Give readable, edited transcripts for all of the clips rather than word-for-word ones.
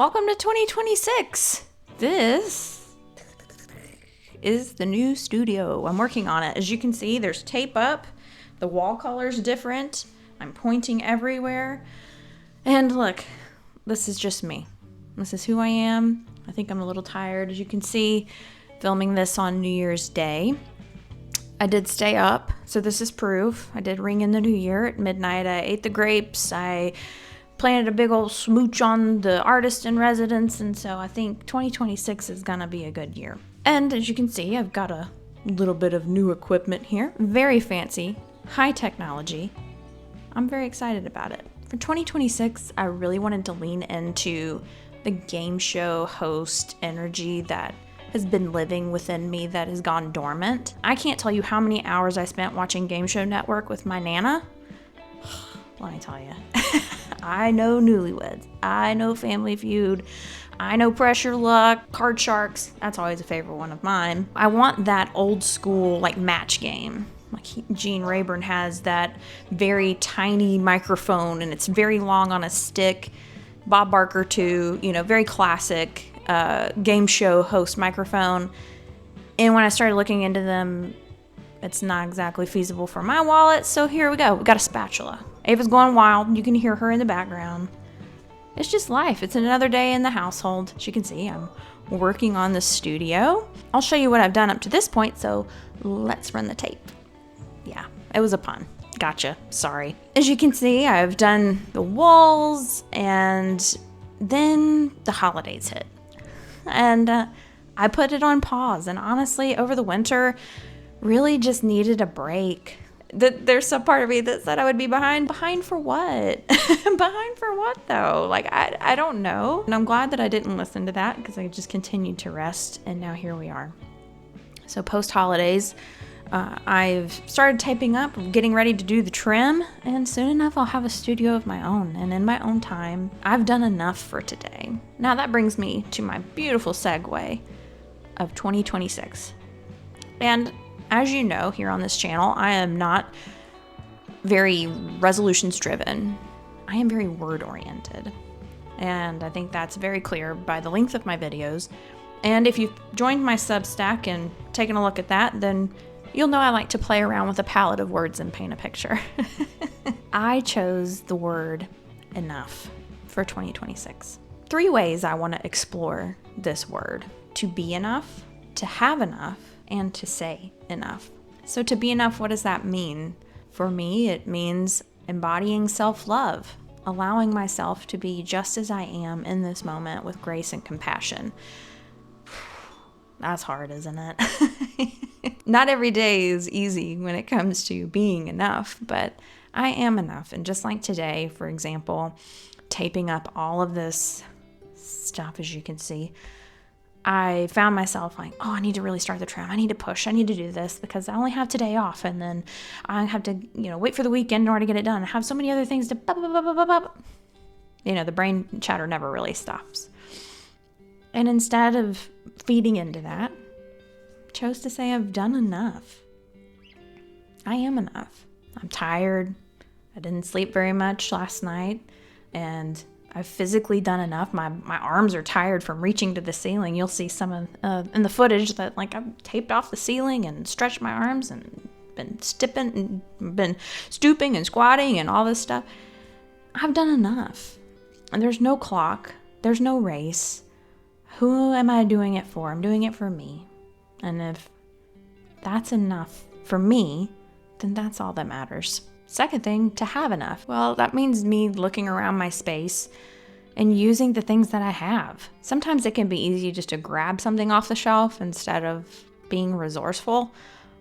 Welcome to 2026. This is the new studio. I'm working on it. As you can see, there's tape up. The wall color's different. I'm pointing everywhere. And look, this is just me. This is who I am. I think I'm a little tired, as you can see, filming this on New Year's Day. I did stay up, so this is proof. I did ring in the new year at midnight. I ate the grapes. I planted a big old smooch on the artist in residence, and so I think 2026 is gonna be a good year. And as you can see, I've got a little bit of new equipment here. Very fancy, high technology. I'm very excited about it. For 2026, I really wanted to lean into the game show host energy that has been living within me that has gone dormant. I can't tell you how many hours I spent watching Game Show Network with my Nana. Let me tell you. I know Newlyweds. I know Family Feud. I know Pressure Luck, Card Sharks. That's always a favorite one of mine. I want that old school like match game. Like Gene Rayburn has that very tiny microphone and it's very long on a stick. Bob Barker too, very classic game show host microphone. And when I started looking into them, it's not exactly feasible for my wallet. So here we go. We got a spatula. Ava's going wild. You can hear her in the background. It's just life. It's another day in the household. As you can see, I'm working on the studio. I'll show you what I've done up to this point. So let's run the tape. Yeah, it was a pun. Gotcha. Sorry. As you can see, I've done the walls and then the holidays hit. And I put it on pause. And honestly, over the winter, really just needed a break. There's some part of me that said I would be behind. Behind for what? Behind for what though? I don't know. And I'm glad that I didn't listen to that because I just continued to rest. And now here we are. So post holidays, I've started taping up, getting ready to do the trim, and soon enough I'll have a studio of my own, and in my own time, I've done enough for today. Now that brings me to my beautiful segue of 2026. And as you know, here on this channel, I am not very resolutions driven. I am very word oriented. And I think that's very clear by the length of my videos. And if you've joined my Substack and taken a look at that, then you'll know I like to play around with a palette of words and paint a picture. I chose the word enough for 2026. 3 ways I want to explore this word: to be enough, to have enough, and to say enough. So to be enough, what does that mean? For me, it means embodying self-love, allowing myself to be just as I am in this moment with grace and compassion. That's hard, isn't it? Not every day is easy when it comes to being enough, but I am enough. And just like today, for example, taping up all of this stuff, as you can see, I found myself like, oh, I need to really start the trim. I need to push. I need to do this because I only have today off. And then I have to, wait for the weekend in order to get it done. I have so many other things to, the brain chatter never really stops. And instead of feeding into that, chose to say I've done enough. I am enough. I'm tired. I didn't sleep very much last night, and I've physically done enough. My arms are tired from reaching to the ceiling. You'll see some of in the footage that I've taped off the ceiling and stretched my arms and been stooping and squatting and all this stuff. I've done enough. And there's no clock. There's no race. Who am I doing it for? I'm doing it for me. And if that's enough for me, then that's all that matters. Second thing, to have enough. Well, that means me looking around my space and using the things that I have. Sometimes it can be easy just to grab something off the shelf instead of being resourceful.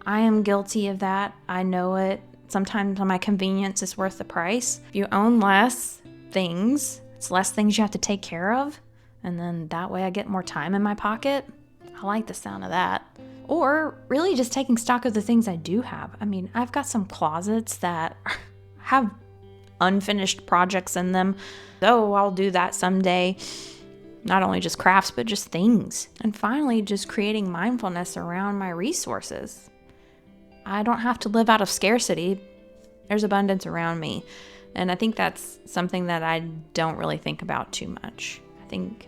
I am guilty of that. I know it. Sometimes my convenience is worth the price. If you own less things, it's less things you have to take care of. And then that way I get more time in my pocket. I like the sound of that. Or really just taking stock of the things I do have. I mean, I've got some closets that have unfinished projects in them. So I'll do that someday. Not only just crafts, but just things. And finally, just creating mindfulness around my resources. I don't have to live out of scarcity. There's abundance around me. And I think that's something that I don't really think about too much. I think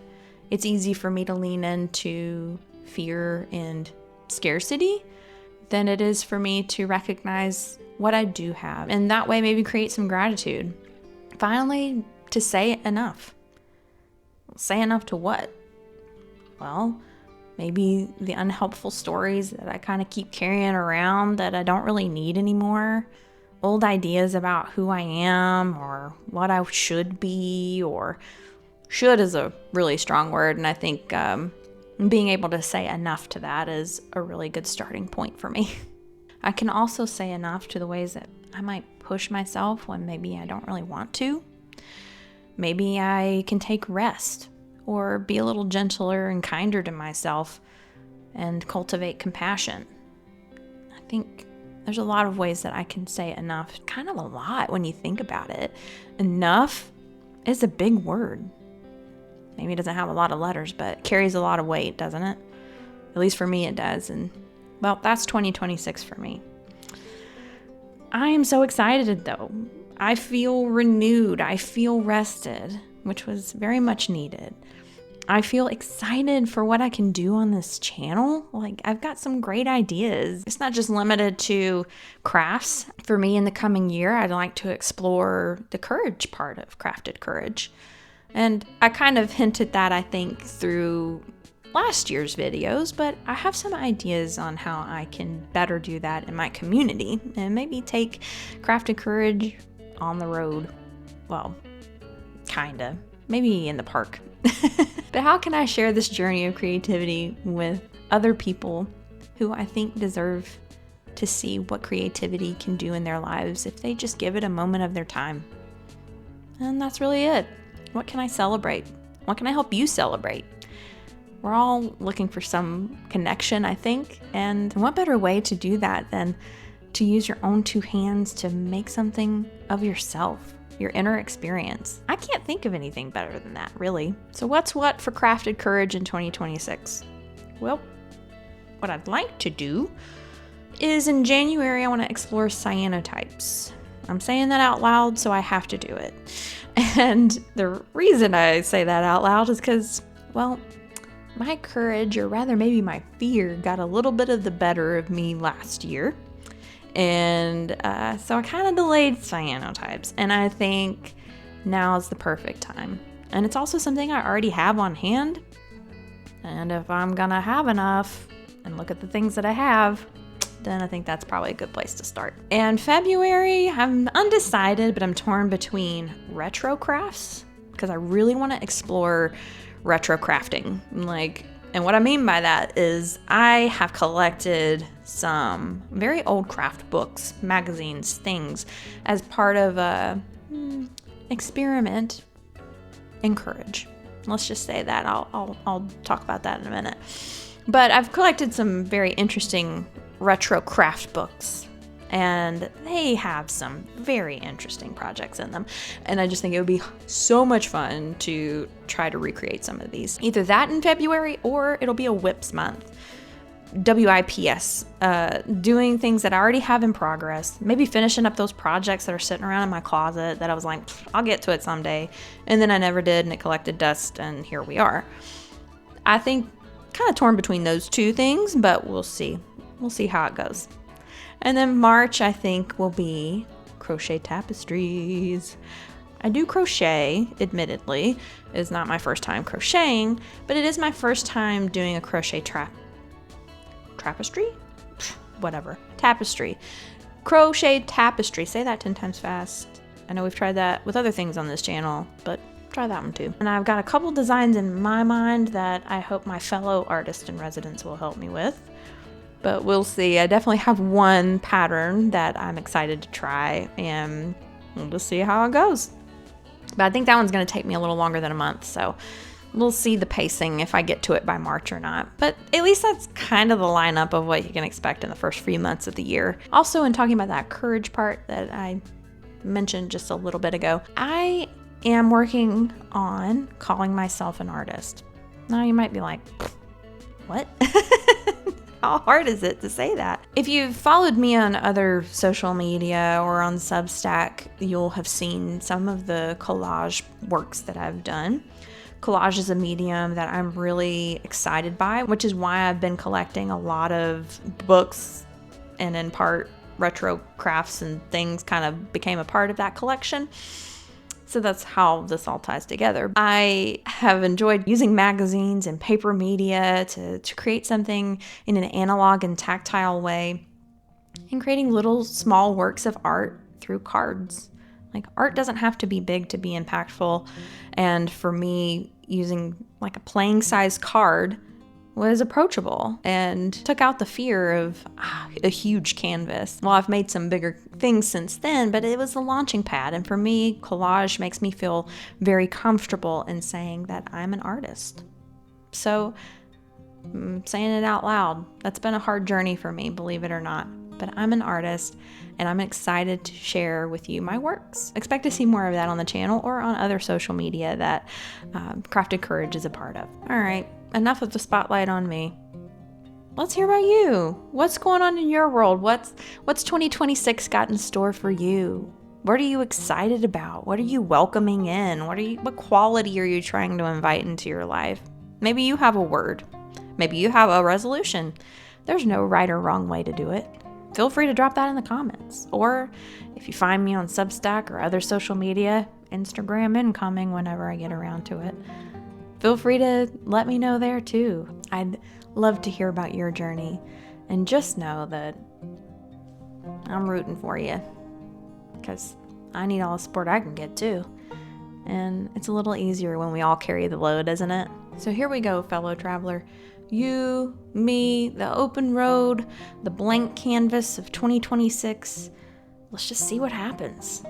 it's easy for me to lean into fear and scarcity than it is for me to recognize what I do have. And that way maybe create some gratitude. Finally, to say enough. Say enough to what? Well, maybe the unhelpful stories that I kind of keep carrying around that I don't really need anymore. Old ideas about who I am or what I should be, or should is a really strong word. And I think being able to say enough to that is a really good starting point for me. I can also say enough to the ways that I might push myself when maybe I don't really want to. Maybe I can take rest or be a little gentler and kinder to myself and cultivate compassion. I think there's a lot of ways that I can say enough, kind of a lot when you think about it. Enough is a big word. Maybe it doesn't have a lot of letters, but it carries a lot of weight, doesn't it? At least for me it does. And well, that's 2026 for me. I am so excited though. I feel renewed. I feel rested, which was very much needed. I feel excited for what I can do on this channel. Like, I've got some great ideas. It's not just limited to crafts. For me in the coming year, I'd like to explore the courage part of Crafted Courage. And I kind of hinted that, I think, through last year's videos, but I have some ideas on how I can better do that in my community and maybe take Crafted Courage on the road. Well, kinda. Maybe in the park. But how can I share this journey of creativity with other people who I think deserve to see what creativity can do in their lives if they just give it a moment of their time? And that's really it. What can I celebrate? What can I help you celebrate? We're all looking for some connection, I think. And what better way to do that than to use your own two hands to make something of yourself? Your inner experience. I can't think of anything better than that, really. So what's what for Crafted Courage in 2026? Well, what I'd like to do is in January, I want to explore cyanotypes. I'm saying that out loud, so I have to do it. And the reason I say that out loud is because, well, my courage, or rather maybe my fear, got a little bit of the better of me last year. And so I kind of delayed cyanotypes, and I think now is the perfect time. And it's also something I already have on hand. And if I'm gonna have enough and look at the things that I have, then I think that's probably a good place to start. And February, I'm undecided, but I'm torn between retro crafts, because I really want to explore retro crafting. And what I mean by that is I have collected some very old craft books, magazines, things as part of a experiment in courage. Let's just say that. I'll talk about that in a minute. But I've collected some very interesting retro craft books, and they have some very interesting projects in them. And I just think it would be so much fun to try to recreate some of these. Either that in February, or it'll be a WIPS month. WIPS. Doing things that I already have in progress. Maybe finishing up those projects that are sitting around in my closet that I was like, I'll get to it someday. And then I never did, and it collected dust, and here we are. I think kind of torn between those two things, but we'll see. We'll see how it goes. And then March, I think, will be crochet tapestries. I do crochet, admittedly. It's not my first time crocheting, but it is my first time doing a crochet tapestry? Whatever. Tapestry. Crochet tapestry. Say that 10 times fast. I know we've tried that with other things on this channel, but try that one too. And I've got a couple designs in my mind that I hope my fellow artist in residence will help me with. But we'll see. I definitely have one pattern that I'm excited to try, and we'll just see how it goes. But I think that one's going to take me a little longer than a month, so we'll see the pacing if I get to it by March or not. But at least that's kind of the lineup of what you can expect in the first few months of the year. Also, in talking about that courage part that I mentioned just a little bit ago, I am working on calling myself an artist. Now you might be like, what? How hard is it to say that? If you've followed me on other social media or on Substack, you'll have seen some of the collage works that I've done. Collage is a medium that I'm really excited by, which is why I've been collecting a lot of books, and in part retro crafts and things kind of became a part of that collection. So that's how this all ties together. I have enjoyed using magazines and paper media to create something in an analog and tactile way, and creating little small works of art through cards. Like, art doesn't have to be big to be impactful. And for me, using like a playing size card was approachable and took out the fear of a huge canvas. Well, I've made some bigger things since then, but it was the launching pad. And for me, collage makes me feel very comfortable in saying that I'm an artist. So I'm saying it out loud. That's been a hard journey for me, believe it or not. But I'm an artist, and I'm excited to share with you my works. Expect to see more of that on the channel or on other social media that Crafted Courage is a part of. All right, enough of the spotlight on me. Let's hear about you. What's going on in your world? What's 2026 got in store for you? What are you excited about? What are you welcoming in? What quality are you trying to invite into your life? Maybe you have a word. Maybe you have a resolution. There's no right or wrong way to do it. Feel free to drop that in the comments. Or if you find me on Substack or other social media, Instagram incoming whenever I get around to it, feel free to let me know there too. I'd love to hear about your journey. And just know that I'm rooting for you, because I need all the support I can get too. And it's a little easier when we all carry the load, isn't it? So here we go, fellow traveler. You, me, the open road, the blank canvas of 2026. Let's just see what happens.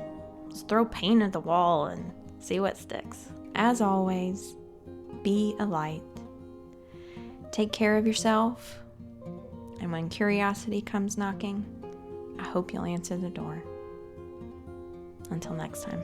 Let's throw paint at the wall and see what sticks. As always, be a light. Take care of yourself. And when curiosity comes knocking, I hope you'll answer the door. Until next time.